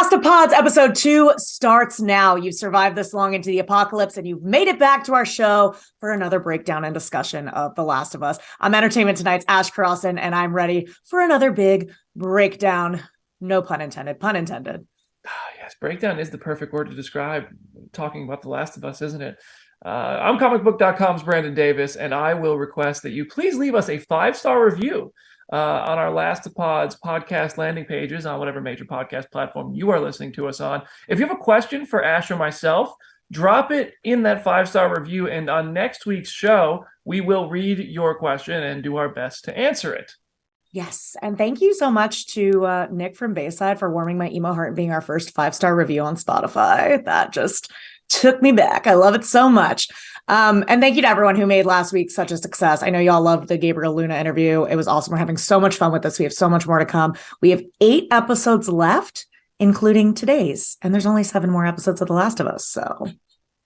Last of Pods episode 2 starts now. You've survived this long into the apocalypse and you've made it back to our show for another breakdown and discussion of The Last of Us. I'm Entertainment Tonight's Ash Carlson, and I'm ready for another big breakdown. No pun intended. Pun intended. Yes, breakdown is the perfect word to describe talking about The Last of Us, isn't it? I'm Comicbook.com's Brandon Davis, and I will request that you please leave us a 5-star review on our Last of Pods podcast landing pages on whatever major podcast platform you are listening to us on. If you have a question for Ash or myself, drop it in that 5-star review, and on next week's show, we will read your question and do our best to answer it. Yes, and thank you so much to Nick from Bayside for warming my emo heart and being our first 5-star review on Spotify. That just took me back. I love it so much. And thank you to everyone who made last week such a success. I know y'all loved the Gabriel Luna interview. It was awesome. We're having so much fun with this. We have so much more to come. We have 8 episodes left, including today's. And there's only 7 more episodes of The Last of Us. So.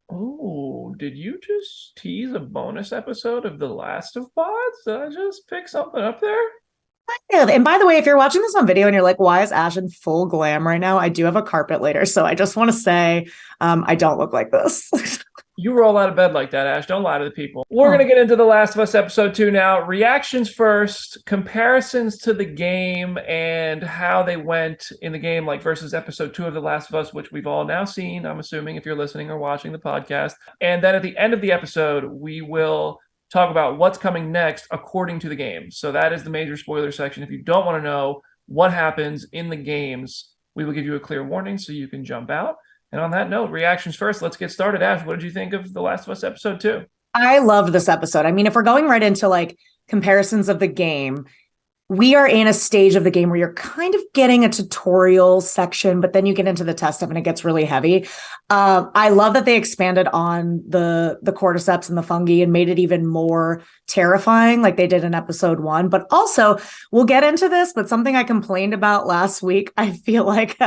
Oh, did you just tease a bonus episode of The Last of Pods? Did I just pick something up there? And by the way, if you're watching this on video and you're like, why is Ash in full glam right now? I do have a carpet later. So I just want to say I don't look like this. You roll out of bed like that, Ash. Don't lie to the people. We're going to get into The Last of Us episode 2 now. Reactions first, comparisons to the game and how they went in the game, like versus episode 2 of The Last of Us, which we've all now seen, I'm assuming, if you're listening or watching the podcast. And then at the end of the episode, we will talk about what's coming next according to the game. So that is the major spoiler section. If you don't want to know what happens in the games, we will give you a clear warning so you can jump out. And on that note, reactions first. Let's get started. Ash, what did you think of The Last of Us episode 2? I loved this episode. I mean, if we're going right into like comparisons of the game, we are in a stage of the game where you're kind of getting a tutorial section, but then you get into the test stuff and it gets really heavy. I love that they expanded on the cordyceps and the fungi and made it even more terrifying like they did in episode 1. But also, we'll get into this, but something I complained about last week, I feel like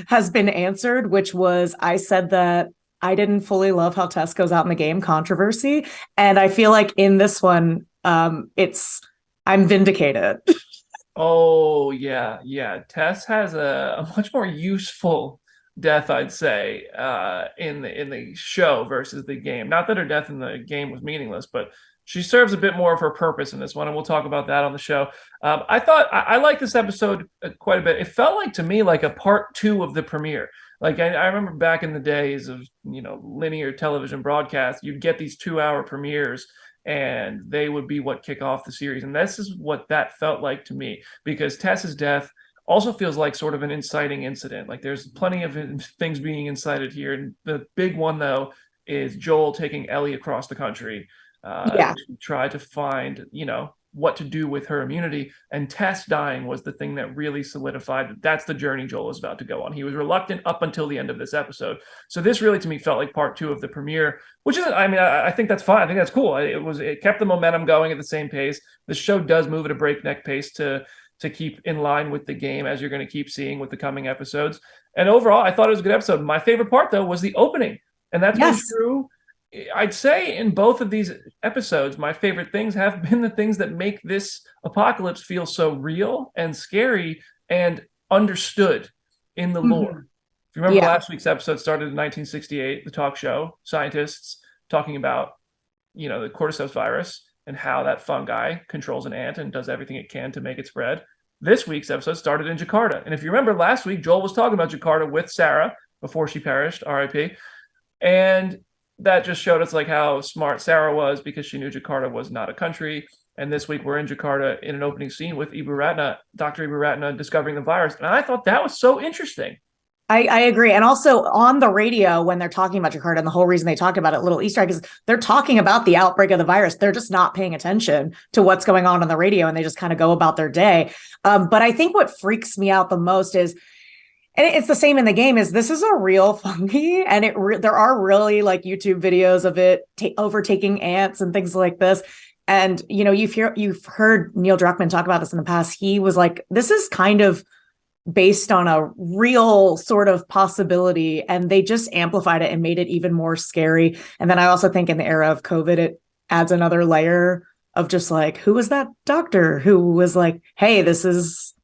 has been answered, which was I said that I didn't fully love how Tess goes out in the game, controversy. And I feel like in this one, I'm vindicated. Oh, yeah. Tess has a much more useful death, I'd say, in the show versus the game. Not that her death in the game was meaningless, but she serves a bit more of her purpose in this one, and we'll talk about that on the show. I thought I liked this episode quite a bit. It felt like to me like a part 2 of the premiere. Like I remember back in the days of linear television broadcast, you'd get these 2-hour premieres, and they would be what kick off the series. And this is what that felt like to me, because Tess's death also feels like sort of an inciting incident. Like there's plenty of things being incited here. And the big one, though, is Joel taking Ellie across the country to try to find, what to do with her immunity. And Tess dying was the thing that really solidified that that's the journey Joel is about to go on. He was reluctant up until the end of this episode. So this really, to me, felt like part 2 of the premiere, which isn't, I think that's fine. I think that's cool. It kept the momentum going at the same pace. The show does move at a breakneck pace to keep in line with the game, as you're going to keep seeing with the coming episodes. And overall, I thought it was a good episode. My favorite part, though, was the opening. And that's been true. I'd say in both of these episodes, my favorite things have been the things that make this apocalypse feel so real and scary and understood in the lore. If you remember, last week's episode started in 1968, the talk show, scientists talking about, the cordyceps virus and how that fungi controls an ant and does everything it can to make it spread. This week's episode started in Jakarta. And if you remember last week, Joel was talking about Jakarta with Sarah before she perished, RIP. And that just showed us like how smart Sarah was, because she knew Jakarta was not a country. And this week we're in Jakarta in an opening scene with Dr. Ibu Ratna discovering the virus. And I thought that was so interesting. I agree. And also on the radio, when they're talking about Jakarta, and the whole reason they talk about it, little Easter egg, is they're talking about the outbreak of the virus. They're just not paying attention to what's going on the radio, and they just kind of go about their day. But I think what freaks me out the most is, and it's the same in the game, is this is a real fungi, and there are really like YouTube videos of it overtaking ants and things like this. And, you've heard Neil Druckmann talk about this in the past. He was like, this is kind of based on a real sort of possibility, and they just amplified it and made it even more scary. And then I also think in the era of COVID, it adds another layer of just like, who was that doctor who was like, hey, this is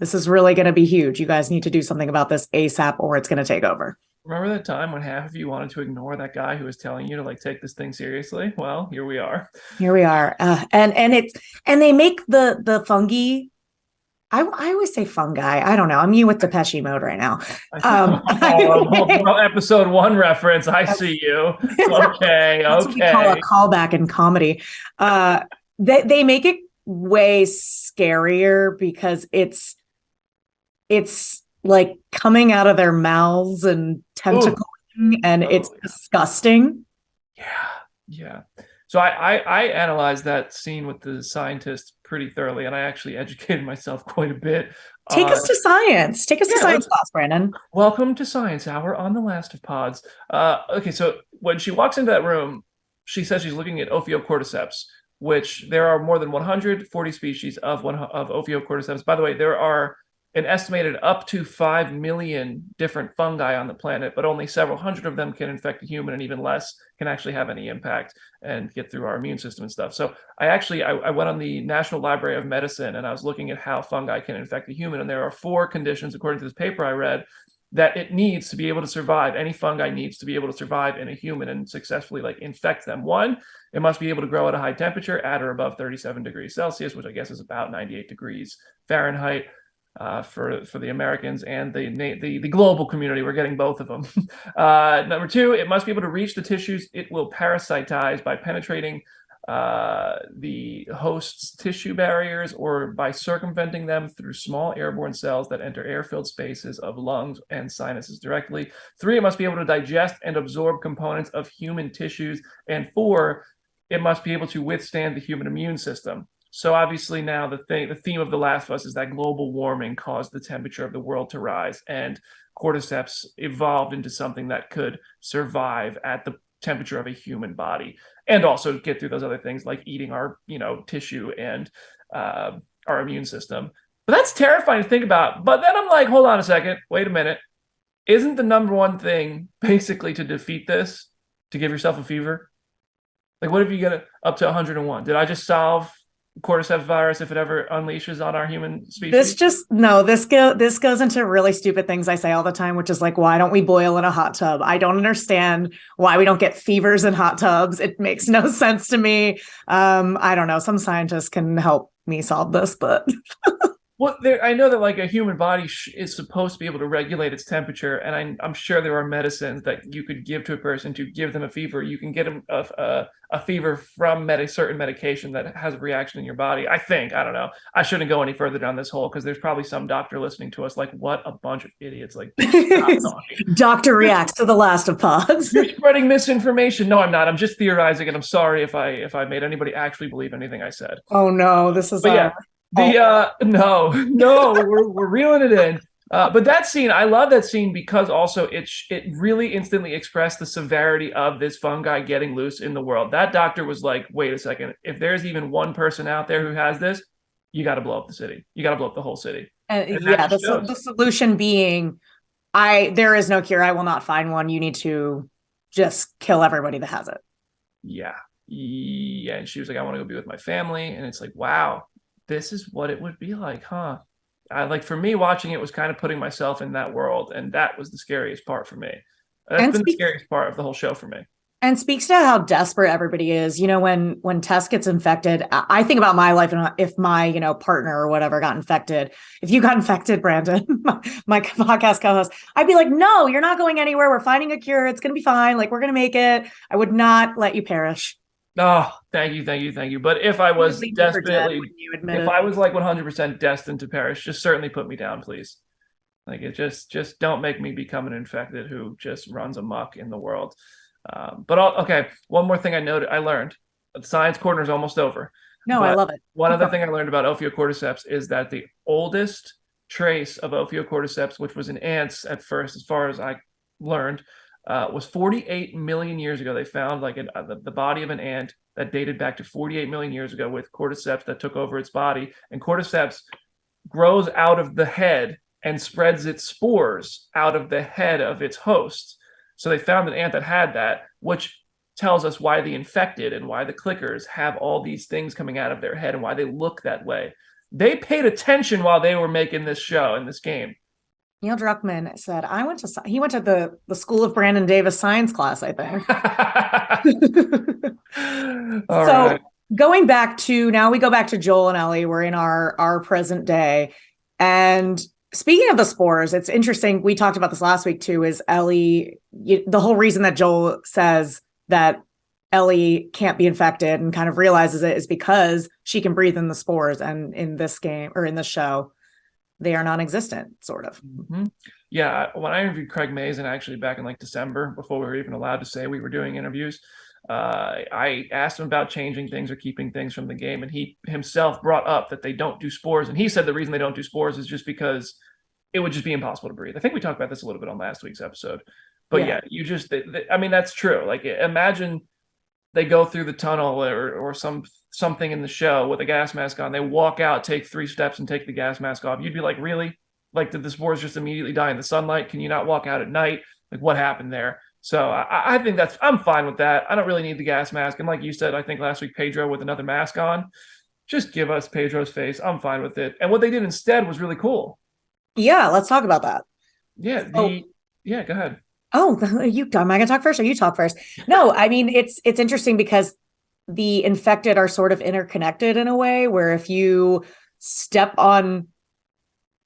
This is really going to be huge. You guys need to do something about this ASAP or it's going to take over. Remember that time when half of you wanted to ignore that guy who was telling you to like take this thing seriously? Well, here we are. Here we are. And they make the fungi. I always say fungi. I don't know. I'm you with Depeche mode right now. Well, episode 1 reference. I see you. Okay. That's what we call a callback in comedy. They make it way scarier because it's like coming out of their mouths and tentacling, and it's disgusting. Yeah. So I analyzed that scene with the scientist pretty thoroughly, and I actually educated myself quite a bit. Take us to science. Take us to science class, Brandon. Welcome to Science Hour on the Last of Pods. Okay, so when she walks into that room, she says she's looking at Ophiocordyceps, which there are more than 140 species of Ophiocordyceps. By the way, there are an estimated up to 5 million different fungi on the planet, but only several hundred of them can infect a human, and even less can actually have any impact and get through our immune system and stuff. So I went on the National Library of Medicine, and I was looking at how fungi can infect a human, and there are 4 conditions, according to this paper I read, that it needs to be able to survive. Any fungi needs to be able to survive in a human and successfully like infect them. 1, it must be able to grow at a high temperature, at or above 37 degrees Celsius, which I guess is about 98 degrees Fahrenheit. For the Americans and the global community. We're getting both of them. Number 2, it must be able to reach the tissues it will parasitize by penetrating the host's tissue barriers or by circumventing them through small airborne cells that enter air-filled spaces of lungs and sinuses directly. 3, it must be able to digest and absorb components of human tissues. And 4, it must be able to withstand the human immune system. So obviously now the theme of The Last of Us is that global warming caused the temperature of the world to rise, and cordyceps evolved into something that could survive at the temperature of a human body and also get through those other things like eating our tissue and our immune system. But that's terrifying to think about. But then I'm like, hold on a second, wait a minute. Isn't the number one thing basically to defeat this to give yourself a fever? Like, what if you get up to 101? Did I just solve cordyceps virus if it ever unleashes on our human species? This goes into really stupid things I say all the time, which is like, why don't we boil in a hot tub? I don't understand why we don't get fevers in hot tubs. It makes no sense to me. I don't know. Some scientists can help me solve this, but Well, I know that like a human body is supposed to be able to regulate its temperature, and I'm sure there are medicines that you could give to a person to give them a fever. You can get them a fever from certain medication that has a reaction in your body. I think, I don't know. I shouldn't go any further down this hole because there's probably some doctor listening to us like, what a bunch of idiots. Like, doctor reacts to The Last of Pods. You're spreading misinformation. No, I'm not. I'm just theorizing, and I'm sorry if I made anybody actually believe anything I said. Oh no, this is no, we're reeling it in. But that scene, I love that scene because also it really instantly expressed the severity of this fungi getting loose in the world. That doctor was like, wait a second, if there's even one person out there who has this, you got to blow up the city. You got to blow up the whole city. The solution being, there is no cure. I will not find one. You need to just kill everybody that has it. Yeah. And she was like, I want to go be with my family. And it's like, wow. This is what it would be like, huh? For me, watching it was kind of putting myself in that world, and that was the scariest part for me. That's been the scariest part of the whole show for me. And speaks to how desperate everybody is. When Tess gets infected, I think about my life and if my partner or whatever got infected. If you got infected, Brandon, my podcast co-host, I'd be like, no, you're not going anywhere. We're finding a cure. It's gonna be fine. Like, we're gonna make it. I would not let you perish. Oh, thank you. But if I was if I was like 100% destined to perish, just certainly put me down, please. Like, it just don't make me become an infected who just runs amok in the world. Okay, one more thing I learned. The science corner is almost over. No, I love it. One other thing I learned about Ophiocordyceps is that the oldest trace of Ophiocordyceps, which was in ants at first, as far as I learned, was 48 million years ago. They found the body of an ant that dated back to 48 million years ago with cordyceps that took over its body. And cordyceps grows out of the head and spreads its spores out of the head of its host. So they found an ant that had that, which tells us why the infected and why the clickers have all these things coming out of their head and why they look that way. They paid attention while they were making this show and this game. Neil Druckmann said, he went to the School of Brandon Davis science class, I think. All So right. going back to now, we go back to Joel and Ellie. We're in our present day. And speaking of the spores, it's interesting. We talked about this last week too, is Ellie, the whole reason that Joel says that Ellie can't be infected and kind of realizes it is because she can breathe in the spores. And in this game or in this show, they are non-existent, sort of. Mm-hmm. Yeah, when I interviewed Craig Mazin actually back in like December, before we were even allowed to say we were doing interviews, I asked him about changing things or keeping things from the game, and he himself brought up that they don't do spores, and he said the reason they don't do spores is just because it would just be impossible to breathe. I think we talked about this a little bit on last week's episode, but yeah, you just, I mean, that's true. Like, imagine they go through the tunnel or something in the show with a gas mask on. They walk out, take 3 steps, and take the gas mask off. You'd be like, really? Like, did the spores just immediately die in the sunlight? Can you not walk out at night? Like, what happened there? So I think I'm fine with that. I don't really need the gas mask. And like you said, I think last week, Pedro with another mask on, just give us Pedro's face. I'm fine with it. And what they did instead was really cool. Yeah, let's talk about that. Yeah, yeah, go ahead. Oh, am I gonna talk first or you talk first? No, I mean it's interesting because the infected are sort of interconnected in a way where if you step on,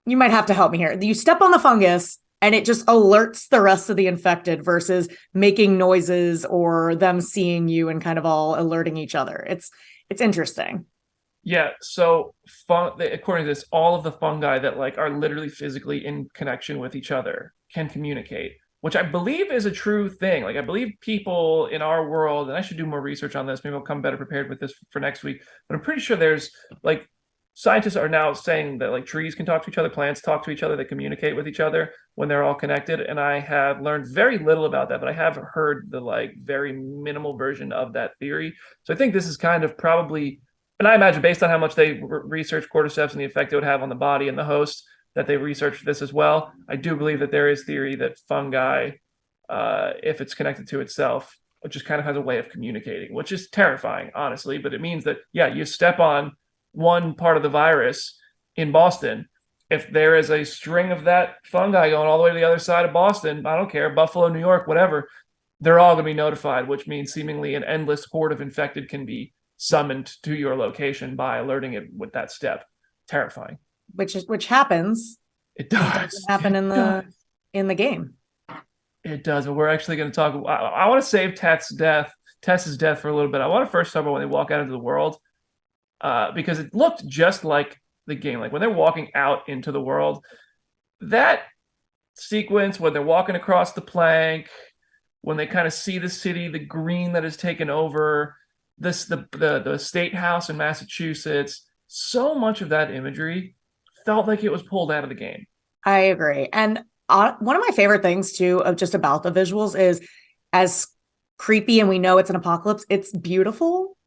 you might have to help me here. You step on the fungus and it just alerts the rest of the infected versus making noises or them seeing you and kind of all alerting each other. It's interesting. Yeah, so according to this, all of the fungi that like are literally physically in connection with each other can communicate, which I believe is a true thing. Like, I believe people in our world, and I should do more research on this, maybe I'll come better prepared with this for next week, but I'm pretty sure there's like scientists are now saying that like trees can talk to each other, plants talk to each other, they communicate with each other when they're all connected. And I have learned very little about that, but I have heard the like very minimal version of that theory. So I think this is kind of probably, and I imagine based on how much they researched cordyceps and the effect it would have on the body and the host, that they researched this as well. I do believe that there is theory that fungi, if it's connected to itself, it just kind of has a way of communicating, which is terrifying, honestly. But it means that, yeah, you step on one part of the virus in Boston. If there is a string of that fungi going all the way to the other side of Boston, I don't care, Buffalo, New York, whatever, they're all going to be notified, which means seemingly an endless horde of infected can be summoned to your location by alerting it with that step. Terrifying. Which happens. It does happen in the game. It does, and we're actually going to talk. I want to save Tess's death for a little bit. I want to first talk about when they walk out into the world, because it looked just like the game. Like when they're walking out into the world, that sequence when they're walking across the plank, when they kind of see the city, the green that has taken over, the state house in Massachusetts. So much of that imagery felt like it was pulled out of the game. I agree. And one of my favorite things too of just about the visuals is, as creepy and we know it's an apocalypse, it's beautiful.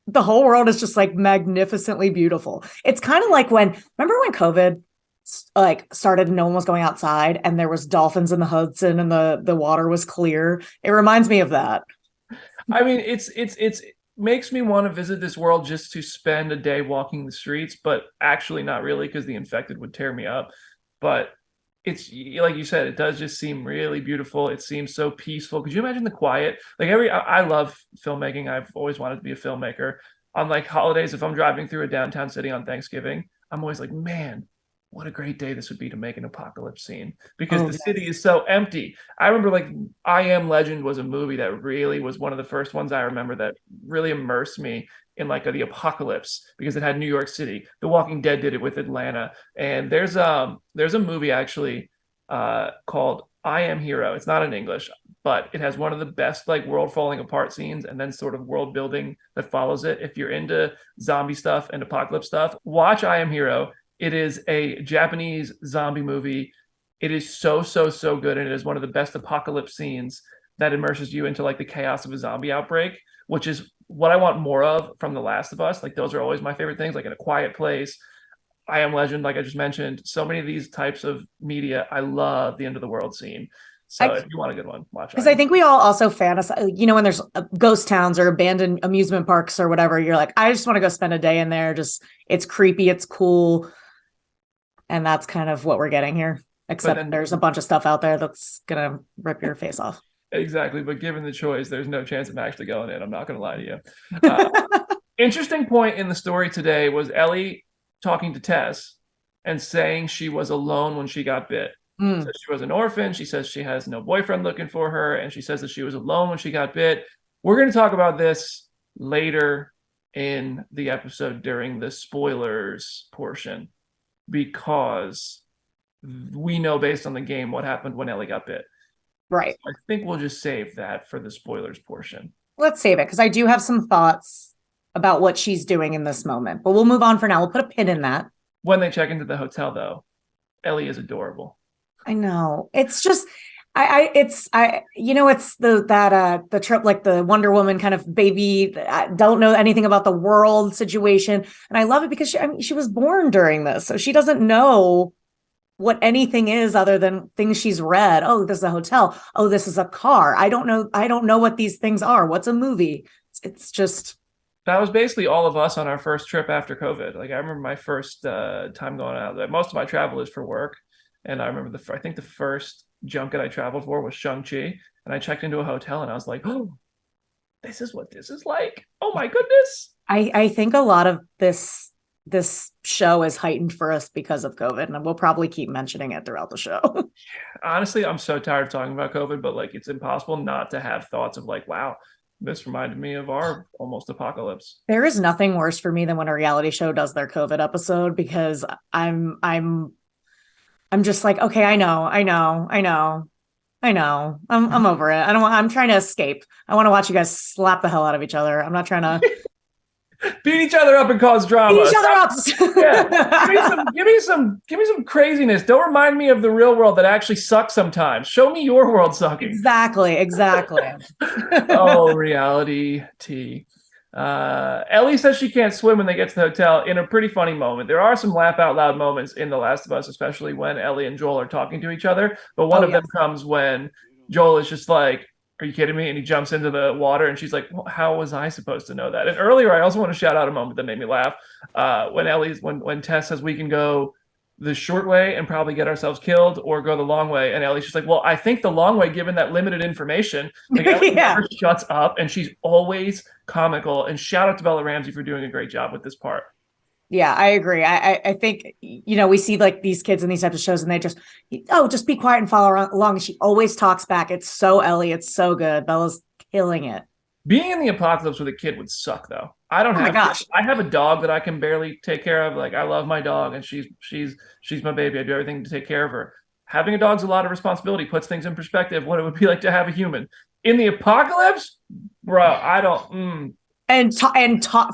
The whole world is just like magnificently beautiful. It's kind of like remember when COVID like started and no one was going outside and there was dolphins in the Hudson and the water was clear. It reminds me of that. I mean, it's makes me want to visit this world just to spend a day walking the streets, but actually not really, because the infected would tear me up. But it's like you said, it does just seem really beautiful. It seems so peaceful. Could you imagine the quiet? Like I love filmmaking. I've always wanted to be a filmmaker. On like holidays, if I'm driving through a downtown city on Thanksgiving, I'm always like, man, what a great day this would be to make an apocalypse scene, because the city is so empty. I remember like I Am Legend was a movie that really was one of the first ones I remember that really immersed me in like the apocalypse, because it had New York City. The Walking Dead did it with Atlanta. And there's a movie actually called I Am Hero. It's not in English, but it has one of the best like world falling apart scenes and then sort of world building that follows it. If you're into zombie stuff and apocalypse stuff, watch I Am Hero. It is a Japanese zombie movie. It is so good, and it is one of the best apocalypse scenes that immerses you into like the chaos of a zombie outbreak, which is what I want more of from The Last of Us. Like those are always my favorite things, like in a quiet place. I Am Legend, like I just mentioned, so many of these types of media, I love the end of the world scene. So if you want a good one, watch because I think we all also fantasize, when there's ghost towns or abandoned amusement parks or whatever, you're like, I just want to go spend a day in there. Just, it's creepy, it's cool. And that's kind of what we're getting here. Except then, there's a bunch of stuff out there that's going to rip your face off. Exactly. But given the choice, there's no chance of actually going in. I'm not going to lie to you. Interesting point in the story today was Ellie talking to Tess and saying she was alone when she got bit. So she was an orphan. She says she has no boyfriend looking for her. And she says that she was alone when she got bit. We're going to talk about this later in the episode during the spoilers portion, because we know based on the game what happened when Ellie got bit. Right. So I think we'll just save that for the spoilers portion. Let's save it, because I do have some thoughts about what she's doing in this moment. But we'll move on for now. We'll put a pin in that. When they check into the hotel, though, Ellie is adorable. I know. It's just it's the trip, like the Wonder Woman kind of baby, don't know anything about the world situation. And I love it because she was born during this. So she doesn't know what anything is other than things she's read. Oh, this is a hotel. Oh, this is a car. I don't know what these things are. What's a movie? It's just. That was basically all of us on our first trip after COVID. Like, I remember my first time going out. Most of my travel is for work. And I remember I think the first junket I traveled for was Shang-Chi. And I checked into a hotel and I was like, oh, this is what this is like. Oh my goodness. I think a lot of this show is heightened for us because of COVID, and we'll probably keep mentioning it throughout the show. Honestly, I'm so tired of talking about COVID, but like, it's impossible not to have thoughts of like, wow, this reminded me of our almost apocalypse. There is nothing worse for me than when a reality show does their COVID episode, because I'm just like, okay, I know. I'm over it. I'm trying to escape. I want to watch you guys slap the hell out of each other. I'm not trying to beat each other up and cause drama. Beat each other up. Yeah. Give me some craziness. Don't remind me of the real world that actually sucks sometimes. Show me your world sucking. Exactly. Oh, reality tea. Ellie says she can't swim when they get to the hotel in a pretty funny moment. There are some laugh out loud moments in The Last of Us, especially when Ellie and Joel are talking to each other. But one of them comes when Joel is just like, are you kidding me? And he jumps into the water and she's like, well, how was I supposed to know that? And earlier, I also want to shout out a moment that made me laugh. When Tess says we can go the short way and probably get ourselves killed, or go the long way. And Ellie's just like, well, I think the long way, given that limited information. Like, Ellie never shuts up, and she's always comical. And shout out to Bella Ramsey for doing a great job with this part. Yeah, I agree. I think, we see like these kids in these types of shows and they just be quiet and follow along. And she always talks back. It's so Ellie. It's so good. Balla's killing it. Being in the apocalypse with a kid would suck, though. I have a dog that I can barely take care of. Like, I love my dog and she's my baby. I do everything to take care of her. Having a dog's a lot of responsibility, puts things in perspective, what it would be like to have a human. In the apocalypse, bro, I don't. And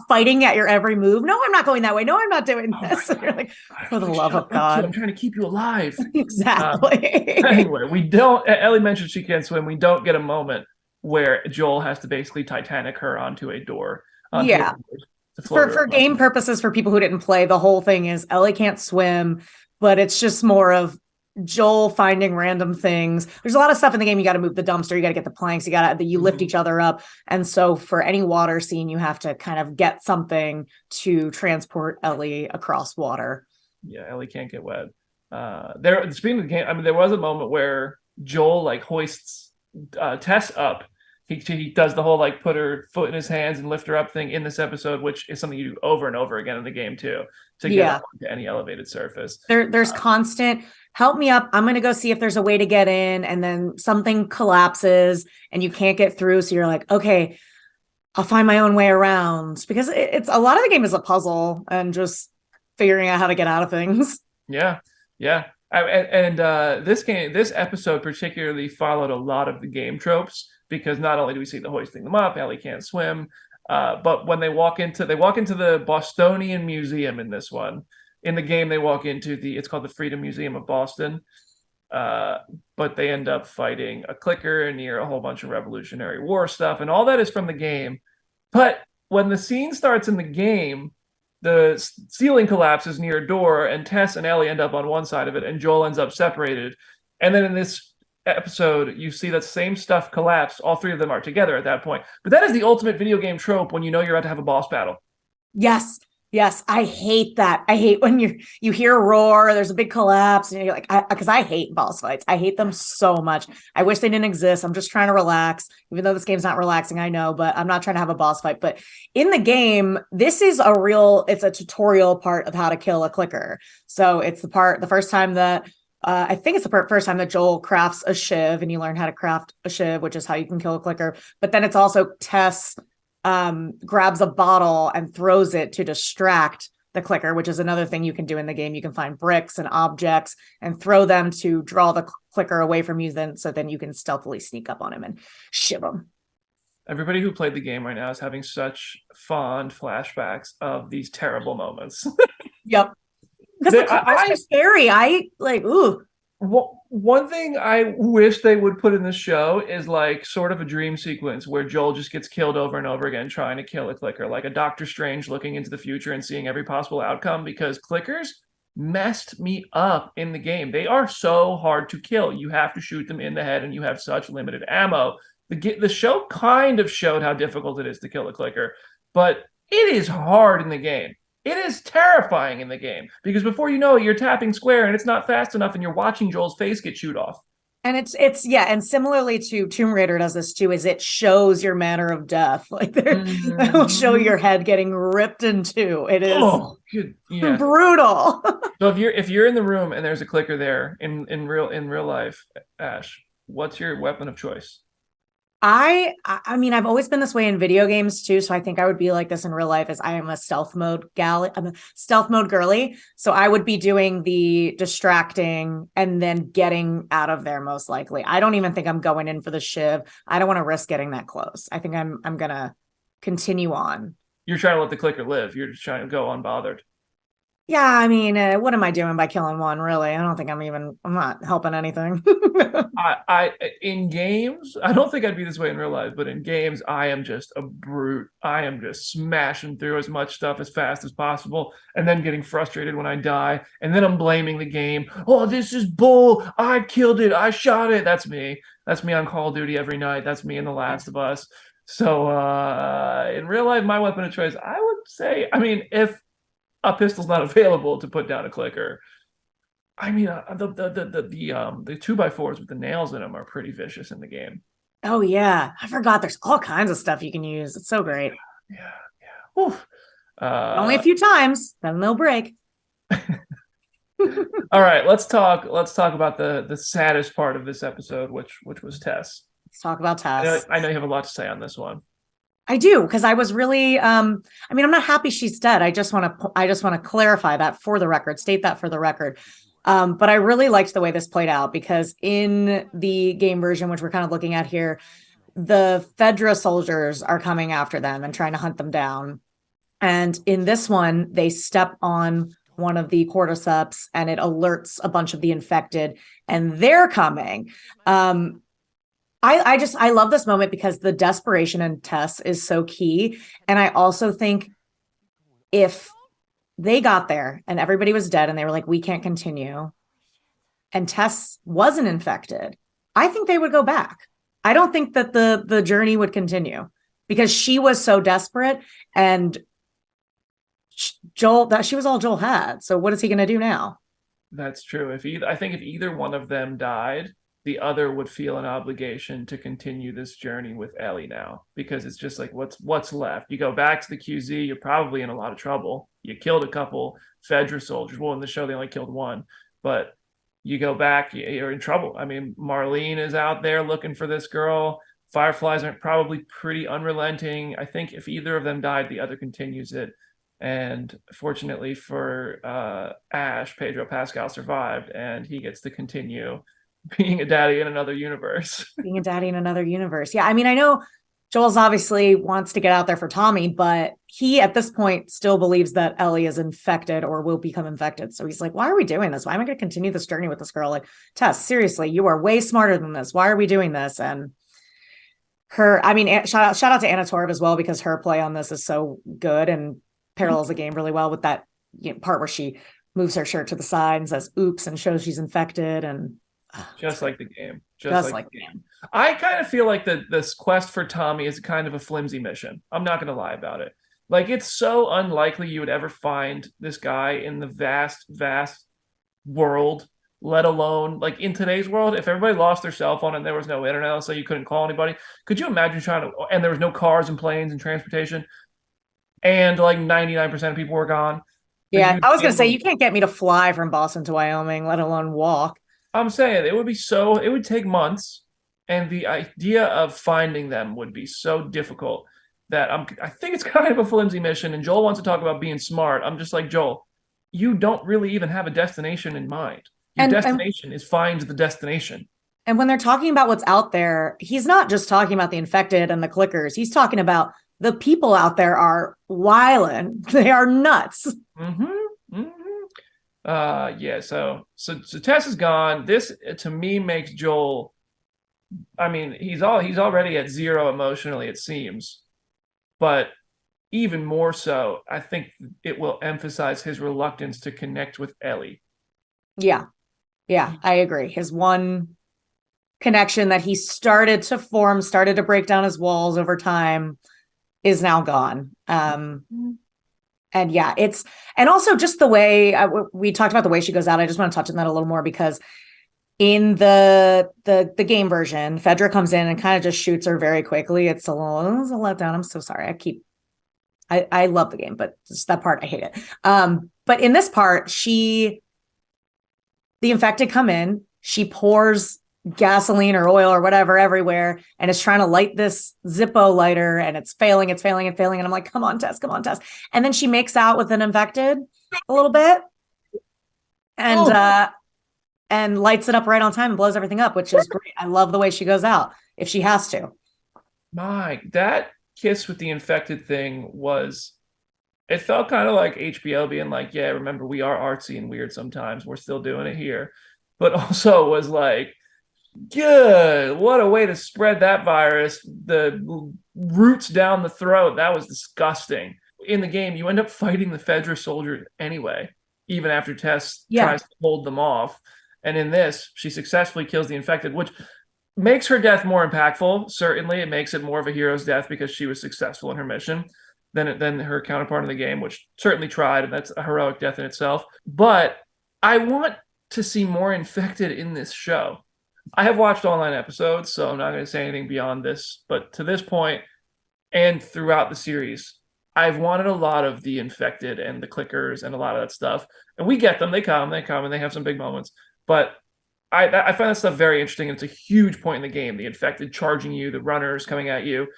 fighting at your every move. No, I'm not going that way. No, I'm not doing this. You're like, for the love of God. I'm trying to keep you alive. Exactly. Anyway, Ellie mentioned she can't swim. We don't get a moment where Joel has to basically Titanic her onto a door. For game purposes, for people who didn't play, the whole thing is Ellie can't swim, but it's just more of Joel finding random things. There's a lot of stuff in the game. You got to move the dumpster. You got to get the planks. You lift each other up. And so for any water scene, you have to kind of get something to transport Ellie across water. Yeah, Ellie can't get wet. Speaking of the game, there was a moment where Joel like hoists Tess up. He does the whole like put her foot in his hands and lift her up thing in this episode, which is something you do over and over again in the game too, to get up to any elevated surface. There's constant help me up. I'm going to go see if there's a way to get in. And then something collapses and you can't get through. So you're like, okay, I'll find my own way around, because it's a lot of the game is a puzzle and just figuring out how to get out of things. Yeah. This episode particularly followed a lot of the game tropes, because not only do we see the hoisting them up, Ellie can't swim, but when they walk into the Bostonian Museum in this one. In the game, they walk into it's called the Freedom Museum of Boston, but they end up fighting a clicker near a whole bunch of Revolutionary War stuff, and all that is from the game. But when the scene starts in the game, the ceiling collapses near a door, and Tess and Ellie end up on one side of it, and Joel ends up separated. And then in this episode, you see that same stuff collapse. All three of them are together at that point. But that is the ultimate video game trope when you know you're about to have a boss battle. Yes. Yes. I hate that. I hate when you hear a roar, there's a big collapse, and you're like, because I hate boss fights. I hate them so much. I wish they didn't exist. I'm just trying to relax, even though this game's not relaxing, I know, but I'm not trying to have a boss fight. But in the game, this is it's a tutorial part of how to kill a clicker. So it's the first time that I think it's the first time that Joel crafts a shiv, and you learn how to craft a shiv, which is how you can kill a clicker. But then it's also Tess grabs a bottle and throws it to distract the clicker, which is another thing you can do in the game. You can find bricks and objects and throw them to draw the clicker away from you, so then you can stealthily sneak up on him and shiv him. Everybody who played the game right now is having such fond flashbacks of these terrible moments. Yep. Because the clickers are scary. I like, ooh. One thing I wish they would put in the show is like sort of a dream sequence where Joel just gets killed over and over again trying to kill a clicker, like a Doctor Strange looking into the future and seeing every possible outcome, because clickers messed me up in the game. They are so hard to kill. You have to shoot them in the head and you have such limited ammo. The show kind of showed how difficult it is to kill a clicker, but it is hard in the game. It is terrifying in the game because before you know it, you're tapping square and it's not fast enough and you're watching Joel's face get chewed off. And and similarly to Tomb Raider does this too, is it shows your manner of death. Like it'll show your head getting ripped in two. It is brutal. So if you're in the room and there's a clicker there in real life, Ash, what's your weapon of choice? I mean, I've always been this way in video games too. So I think I would be like this in real life, as I am a stealth mode I'm a stealth mode girly. So I would be doing the distracting and then getting out of there most likely. I don't even think I'm going in for the shiv. I don't want to risk getting that close. I think I'm gonna continue on. You're trying to let the clicker live. You're just trying to go unbothered. Yeah, I mean, what am I doing by killing one, really? I don't think I'm not helping anything. I in games, I don't think I'd be this way in real life, but in games, I am just a brute. I am just smashing through as much stuff as fast as possible, and then getting frustrated when I die, and then I'm blaming the game. Oh, this is bull. I killed it. I shot it. That's me. That's me on Call of Duty every night. That's me in The Last of Us. So in real life, my weapon of choice, I would say, I mean, if a pistol's not available to put down a clicker, I mean, the 2x4s with the nails in them are pretty vicious in the game. Oh yeah, I forgot. There's all kinds of stuff you can use. It's so great. Yeah. Oof. Only a few times, then they'll break. All right, let's talk about the saddest part of this episode, which was Tess. Let's talk about Tess. I know you have a lot to say on this one. I do, because I was really I mean, I'm not happy she's dead. I just want to clarify that for the record, state that for the record. But I really liked the way this played out, because in the game version, which we're kind of looking at here, the Fedra soldiers are coming after them and trying to hunt them down. And in this one, they step on one of the cordyceps and it alerts a bunch of the infected, and they're coming. I love this moment because the desperation in Tess is so key. And I also think if they got there and everybody was dead and they were like, we can't continue, and Tess wasn't infected, I think they would go back. I don't think that the journey would continue because she was so desperate, and she was all Joel had. So what is he going to do now? That's true. I think if either one of them died, the other would feel an obligation to continue this journey with Ellie now, because it's just like, what's left? You go back to the QZ, you're probably in a lot of trouble. You killed a couple Fedra soldiers. Well, in the show, they only killed one, but you go back, you're in trouble. I mean, Marlene is out there looking for this girl. Fireflies are probably pretty unrelenting. I think if either of them died, the other continues it. And fortunately for Ash, Pedro Pascal survived, and he gets to continue being a daddy in another universe. Being a daddy in another universe. Yeah, I mean, I know Joel's obviously wants to get out there for Tommy, but he at this point still believes that Ellie is infected or will become infected. So he's like, why are we doing this? Why am I going to continue this journey with this girl? Like, Tess, seriously, you are way smarter than this. Why are we doing this? And I mean, shout out to Anna Torv as well, because her play on this is so good and parallels the game really well with that part where she moves her shirt to the side and says, oops, and shows she's infected. And Just like the game. Just like the game. I kind of feel like this quest for Tommy is kind of a flimsy mission. I'm not going to lie about it. Like, it's so unlikely you would ever find this guy in the vast, vast world, let alone like in today's world. If everybody lost their cell phone and there was no internet, so you couldn't call anybody, could you imagine trying to, and there was no cars and planes and transportation, and like 99% of people were gone? Yeah, I was going to say, you can't get me to fly from Boston to Wyoming, let alone walk. I'm saying it would take months, and the idea of finding them would be so difficult that I think it's kind of a flimsy mission. And Joel wants to talk about being smart. I'm just like, Joel, you don't really even have a destination in mind. Your destination is find the destination. And when they're talking about what's out there, he's not just talking about the infected and the clickers. He's talking about the people out there are wildin'. They are nuts. Yeah. So Tess is gone. This to me makes Joel. I mean, he's already at zero emotionally, it seems, but even more so, I think it will emphasize his reluctance to connect with Ellie. Yeah, I agree. His one connection that he started to break down his walls over time is now gone. And yeah, and also just the way we talked about the way she goes out. I just want to touch on that a little more, because in the game version, Fedra comes in and kind of just shoots her very quickly. It's a letdown. I'm so sorry. I love the game, but just that part, I hate it. But in this part, the infected come in, she pours gasoline or oil or whatever everywhere, and is trying to light this Zippo lighter, and it's failing. And I'm like, come on, Tess. And then she makes out with an infected a little bit and lights it up right on time and blows everything up, which is great. I love the way she goes out if she has to. That kiss with the infected thing it felt kind of like HBO being like, yeah, remember, we are artsy and weird sometimes. We're still doing it here. But also was like, good, what a way to spread that virus. The roots down the throat. That was disgusting. In the game, you end up fighting the Fedra soldiers anyway, even after Tess tries to hold them off. And in this, she successfully kills the infected, which makes her death more impactful. Certainly, it makes it more of a hero's death because she was successful in her mission than her counterpart in the game, which certainly tried, and that's a heroic death in itself. But I want to see more infected in this show. I have watched all 9 episodes, so I'm not going to say anything beyond this. But to this point, and throughout the series, I've wanted a lot of the infected and the clickers and a lot of that stuff. And we get them. They come, and they have some big moments. But I find that stuff very interesting. It's a huge point in the game. The infected charging you, the runners coming at you.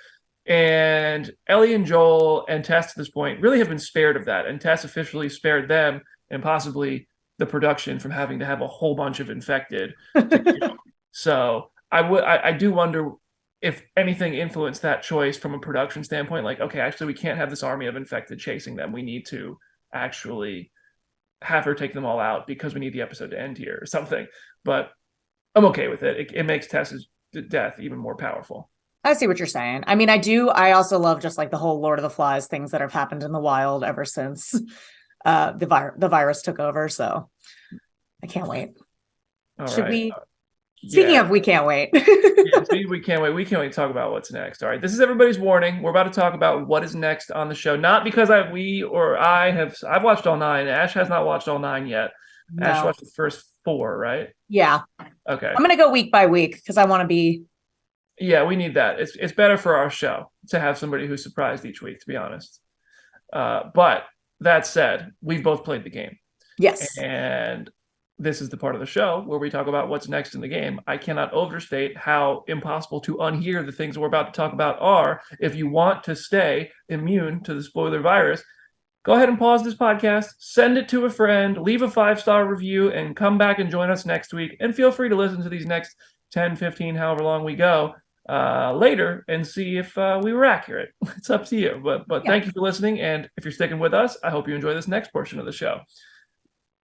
And Ellie and Joel and Tess to this point really have been spared of that. And Tess officially spared them and possibly the production from having to have a whole bunch of infected to kill. So I do wonder if anything influenced that choice from a production standpoint. Like, okay, actually, we can't have this army of infected chasing them. We need to actually have her take them all out because we need the episode to end here or something. But I'm okay with it. It makes Tess's death even more powerful. I see what you're saying. I mean, I also love just like the whole Lord of the Flies things that have happened in the wild ever since the virus took over. So I can't wait. Should we? Speaking of, we can't wait. We can't wait. We can't wait to talk about what's next. All right. This is everybody's warning. We're about to talk about what is next on the show. Not because I've watched all 9. Ash has not watched all 9 yet. No. Ash watched the first 4, right? Yeah. Okay. I'm going to go week by week because I want to be. Yeah, we need that. It's better for our show to have somebody who's surprised each week, to be honest. But that said, we've both played the game. Yes. And this is the part of the show where we talk about what's next in the game. I cannot overstate how impossible to unhear the things we're about to talk about are. If you want to stay immune to the spoiler virus, go ahead and pause this podcast, send it to a friend, leave a 5-star review, and come back and join us next week. And feel free to listen to these next 10, 15, however long we go later and see if we were accurate. It's up to you. But Thank you for listening. And if you're sticking with us, I hope you enjoy this next portion of the show.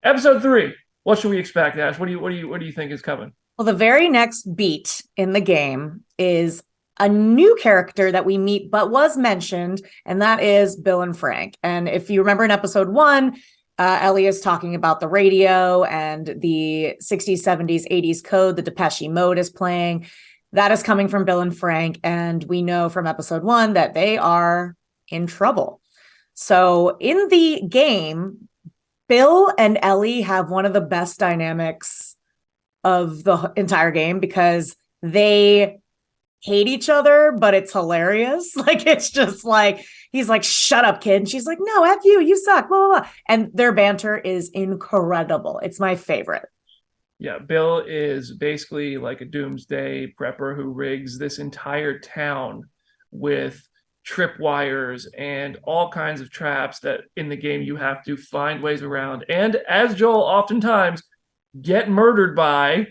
Episode 3. What should we expect, Ash? What do you think is coming? Well, the very next beat in the game is a new character that we meet, but was mentioned, and that is Bill and Frank. And if you remember in episode 1, Ellie is talking about the radio and the 60s, 70s, 80s code. The Depeche Mode is playing. That is coming from Bill and Frank. And we know from episode 1 that they are in trouble. So in the game, Bill and Ellie have one of the best dynamics of the entire game because they hate each other, but it's hilarious. Like, it's just like, he's like, shut up, kid. And she's like, no, F you, you suck, blah, blah, blah. And their banter is incredible. It's my favorite. Yeah, Bill is basically like a doomsday prepper who rigs this entire town with tripwires and all kinds of traps that in the game you have to find ways around. And as Joel oftentimes get murdered by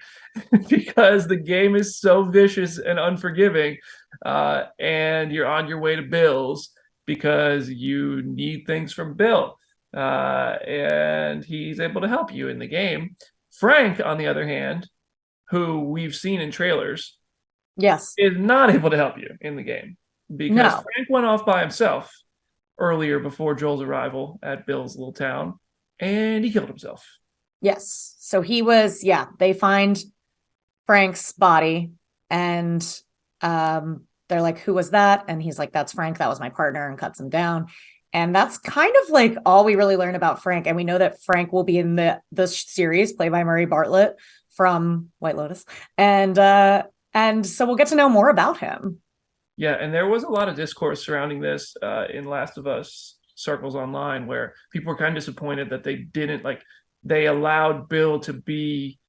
because the game is so vicious and unforgiving, and you're on your way to Bill's because you need things from Bill, and he's able to help you in the game. Frank, on the other hand, who we've seen in trailers, Yes, is not able to help you in the game because no, Frank went off by himself earlier before Joel's arrival at Bill's little town, and he killed himself. yes. So he was, yeah, they find Frank's body and they're like, who was that? And he's like, that's Frank, that was my partner, and cuts him down. And that's kind of like all we really learn about Frank. And we know that Frank will be in the series played by Murray Bartlett from White Lotus. And so we'll get to know more about him. Yeah, and there was a lot of discourse surrounding this in Last of Us circles online where people were kind of disappointed that they didn't they allowed Bill to be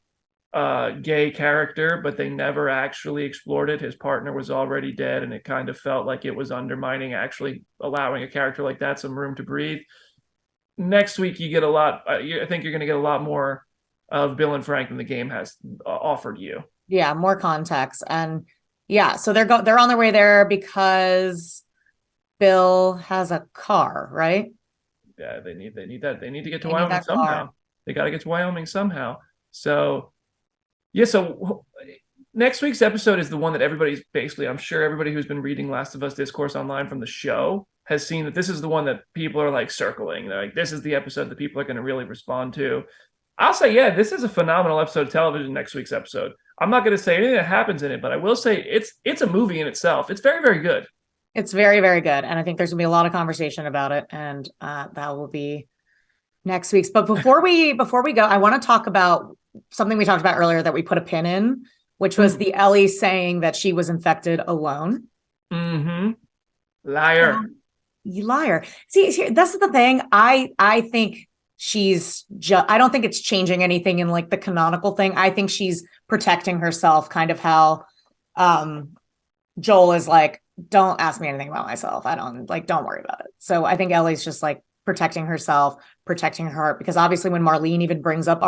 a gay character, but they never actually explored it. His partner was already dead, and it kind of felt like it was undermining actually allowing a character like that some room to breathe. Next week, you get a lot. I think you're going to get a lot more of Bill and Frank than the game has offered you. Yeah, more context. And yeah, so they're on their way there because Bill has a car, right? Yeah, they need that. They need to get to They need Wyoming that somehow. car. They got to get to Wyoming somehow. So yeah, so next week's episode is the one that everybody's basically, I'm sure everybody who's been reading Last of Us discourse online from the show has seen that this is the one that people are like circling. They're like, this is the episode that people are going to really respond to. I'll say, yeah, this is a phenomenal episode of television, next week's episode. I'm not going to say anything that happens in it, but I will say it's a movie in itself. It's very, very good. It's very, very good. And I think there's gonna be a lot of conversation about it. And that will be next week's. But before we go, I want to talk about something we talked about earlier that we put a pin in, which was the Ellie saying that she was infected alone. Mm-hmm. Liar. You liar. See, that's the thing. I think she's just, I don't think it's changing anything in like the canonical thing. I think she's protecting herself, kind of how Joel is like, don't ask me anything about myself. Don't worry about it. So I think Ellie's just like protecting herself, protecting her heart, because obviously when Marlene even brings up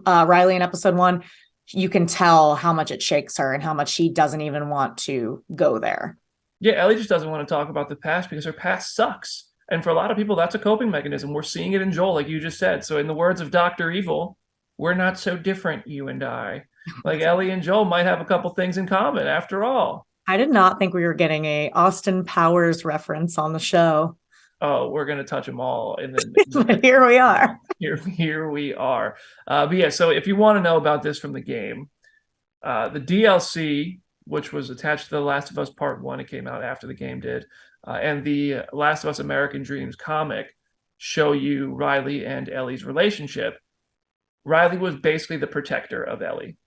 Riley in episode 1, you can tell how much it shakes her and how much she doesn't even want to go there. Yeah, Ellie just doesn't want to talk about the past because her past sucks. And for a lot of people, that's a coping mechanism. We're seeing it in Joel, like you just said. So in the words of Dr. Evil, we're not so different, you and I. Like Ellie and Joel might have a couple things in common after all. I did not think we were getting a Austin Powers reference on the show. Oh, we're going to touch them all. But here we are. Here we are. But yeah, so if you want to know about this from the game, the DLC, which was attached to The Last of Us Part 1, it came out after the game did, and the Last of Us American Dreams comic show you Riley and Ellie's relationship. Riley was basically the protector of Ellie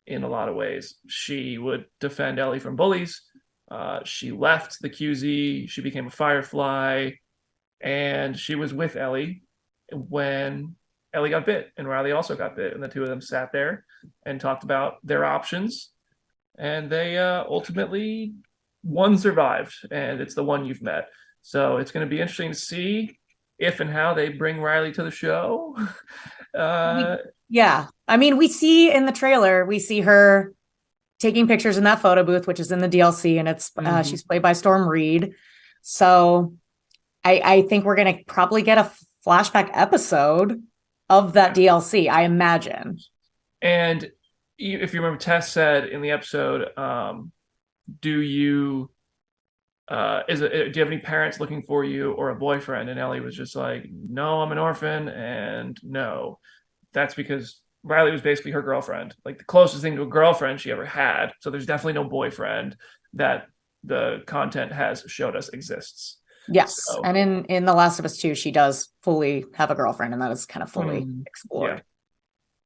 in a lot of ways. She would defend Ellie from bullies. She left the QZ. She became a Firefly. And she was with Ellie when Ellie got bit and Riley also got bit. And the two of them sat there and talked about their options. And they ultimately, one survived. And it's the one you've met. So it's going to be interesting to see if and how they bring Riley to the show. Yeah. I mean, we see in the trailer, we see her taking pictures in that photo booth, which is in the DLC, and it's she's played by Storm Reed. So I think we're going to probably get a flashback episode of that DLC, I imagine. And if you remember, Tess said in the episode, do you do you have any parents looking for you or a boyfriend? And Ellie was just like, no, I'm an orphan, and no. That's because Riley was basically her girlfriend, like the closest thing to a girlfriend she ever had. So there's definitely no boyfriend that the content has showed us exists. Yes. So, and in The Last of Us 2, she does fully have a girlfriend, and that is kind of fully explored.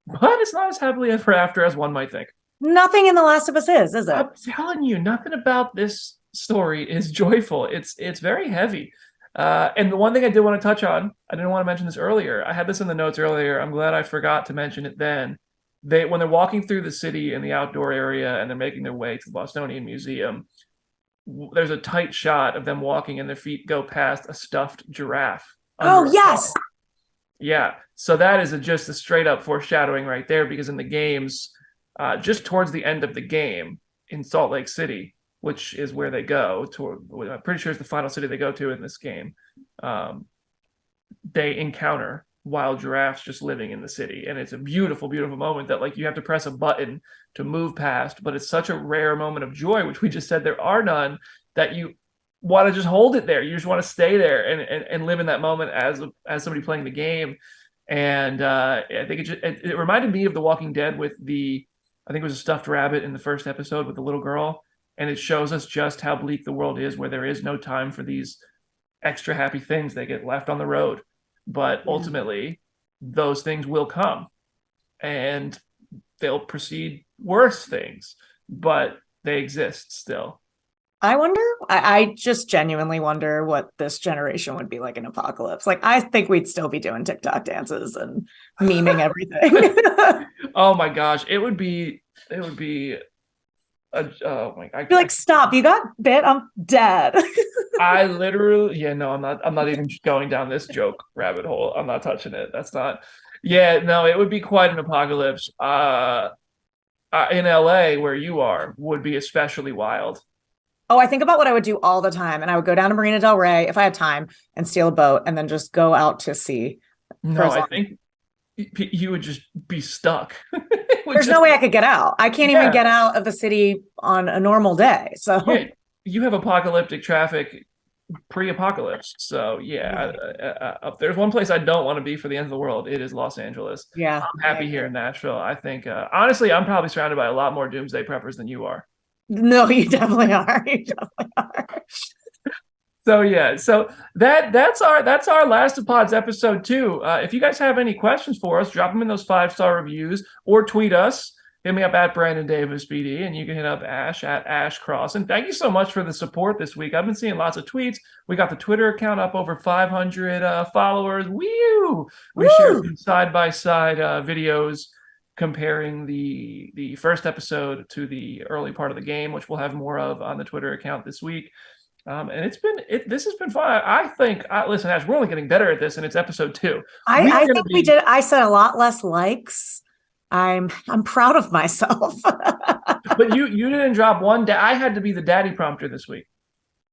Yeah. But it's not as happily ever after as one might think. Nothing in The Last of Us is it? I'm telling you, nothing about this story is joyful. It's very heavy. And the one thing I did want to touch on, I didn't want to mention this earlier. I had this in the notes earlier. I'm glad I forgot to mention it then. When they're walking through the city in the outdoor area and they're making their way to the Bostonian Museum, there's a tight shot of them walking and their feet go past a stuffed giraffe. Oh, yes. Yeah. So that is just a straight up foreshadowing right there, because in the games, just towards the end of the game in Salt Lake City, which is where they go to, I'm pretty sure it's the final city they go to in this game, they encounter wild giraffes just living in the city. And it's a beautiful, beautiful moment that like you have to press a button to move past, but it's such a rare moment of joy, which we just said there are none, that you want to just hold it there. You just want to stay there and live in that moment as somebody playing the game. And I think it reminded me of The Walking Dead with I think it was a stuffed rabbit in the first episode with the little girl. And it shows us just how bleak the world is, where there is no time for these extra happy things. They get left on the road. But ultimately, those things will come. And they'll precede worse things. But they exist still. I wonder, I just genuinely wonder what this generation would be like in apocalypse. Like, I think we'd still be doing TikTok dances and memeing everything. Oh my gosh. It would be oh my God. Be like, stop, you got bit, I'm dead. I literally, I'm not even going down this joke rabbit hole. I'm not touching it. That's not, no, it would be quite an apocalypse. In LA, where you are, would be especially wild. Oh, I think about what I would do all the time. And I would go down to Marina Del Rey if I had time and steal a boat and then just go out to sea. No, I think you would just be stuck. There's no way I could get out. I can't even get out of the city on a normal day. So you have apocalyptic traffic pre-apocalypse. So there's one place I don't want to be for the end of the world. It is Los Angeles. Yeah. I'm happy here in Nashville. I think, honestly, I'm probably surrounded by a lot more doomsday preppers than you are. No, you definitely are. You definitely are. So that's our Last of Pods episode 2. If you guys have any questions for us, drop them in those 5-star reviews or tweet us. Hit me up at Brandon Davis BD, and you can hit up Ash at Ash Cross. And thank you so much for the support this week. I've been seeing lots of tweets. We got the Twitter account up over 500 followers. Woo! We shared side-by-side videos comparing the first episode to the early part of the game, which we'll have more of on the Twitter account this week. And this has been fun. I think, listen, Ash, we're only getting better at this, and it's episode 2. I think we did. I said a lot less likes. I'm proud of myself. But you didn't drop one. I had to be the daddy prompter this week.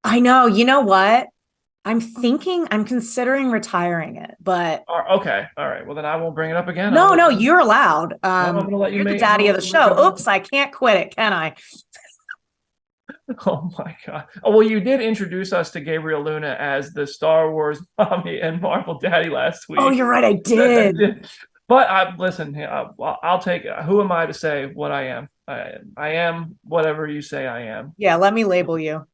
I know. You know what? I'm considering retiring it, but okay, all right. Well, then I won't bring it up again. No, you're allowed. I'm gonna let you. You're the daddy of the show. Oops, I can't quit it, can I? Oh my God. Oh, well, you did introduce us to Gabriel Luna as the Star Wars mommy and Marvel daddy last week. Oh, you're right, I did. But listen, I'll take it. Who am I to say what I am? I am whatever you say I am. Yeah, let me label you.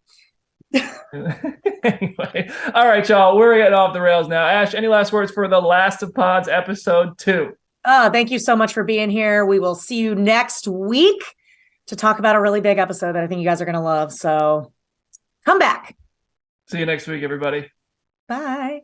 Anyway, all right, y'all, we're getting off the rails now. Ash, any last words for the Last of Pods episode 2? Oh, thank you so much for being here. We will see you next week to talk about a really big episode that I think you guys are going to love. So come back. See you next week, everybody. Bye.